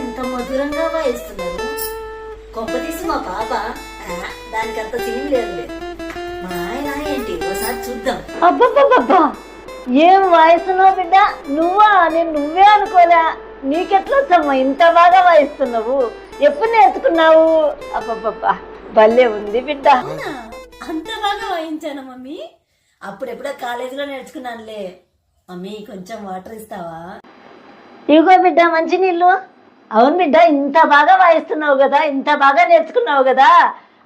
ఇంత మధురంగా వాయిస్తున్నారు. కొంపతీసి మా పాప దానికంత సీన్ లేదులే. మా ఆయన ఏంటి ఒకసారి చూద్దాం. అబ్బబ్బబ్బబ్బా, ఏం వాయిస్తున్నావు బిడ్డ? నువ్వా? నేను నువ్వే అనుకోలే. నీకెట్లా వచ్చమ్మా ఇంత బాగా వాయిస్తున్నావు? ఎప్పుడు నేర్చుకున్నావు? అబ్బబ్బబ్బా, భలే ఉంది బిడ్డ. అవునా, అంత బాగా వాయించాను మమ్మీ. అప్పుడెప్పుడో కాలేజీలో నేర్చుకున్నానులే. మమ్మీ కొంచెం వాటర్ ఇస్తావా? ఇదిగో బిడ్డ మంచి నీళ్ళు. అవును బిడ్డ, ఇంత బాగా వాయిస్తున్నావు కదా, ఇంత బాగా నేర్చుకున్నావు కదా.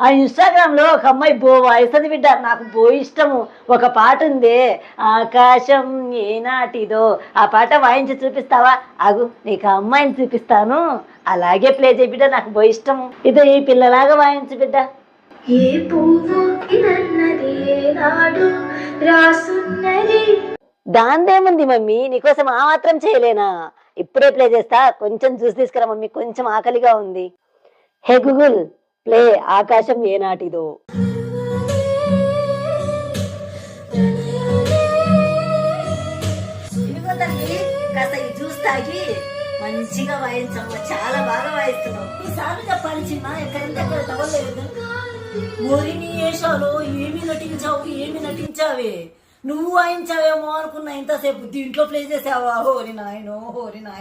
ఆ ఇన్స్టాగ్రామ్ లో ఒక అమ్మాయి వాయిస్తుంది బిడ్డ, నాకు ఇష్టము. ఒక పాట ఉంది, ఆకాశం ఏనాటిదో. ఆ పాట వాయించి చూపిస్తావా? ఆగు, నీకు ఆ అమ్మాయిని చూపిస్తాను, అలాగే ప్లే చేయి బిడ్డ, నాకు ఇష్టము. ఇదో ఈ పిల్లలాగా వాయించు బిడ్డ. ఏ పువ్వు ఇదన్నది ఏనాడు రాసున్నది. దాందేముంది మమ్మీ, నీకోసం ఆ మాత్రం చేయలేనా? ఇప్పుడే ప్లే చేస్తా, కొంచెం జ్యూస్ తీసుకురా మమ్మీ, కొంచెం ఆకలిగా ఉంది. హే గూగుల్, ప్లే ఆకాశం ఏనాటిదో. ఇదిగో తల్లి, కాస్త ఈ జ్యూస్ తాగి మంచిగా వాయించమ్మా. చాలా బాగా వాయిస్తున్నావు. ఈసారి చెప్పాలి చిన్న, ఎక్కడంటే అక్కడ తవ్వలేదు. ఓరి నీ వేషాలో ఏమి నటించావే. నువ్వు వాయించావేమో అనుకున్నా ఇంతసేపు. దీంట్లో ప్లే చేసావా? హోరి నాయనో, హోరి నాయన.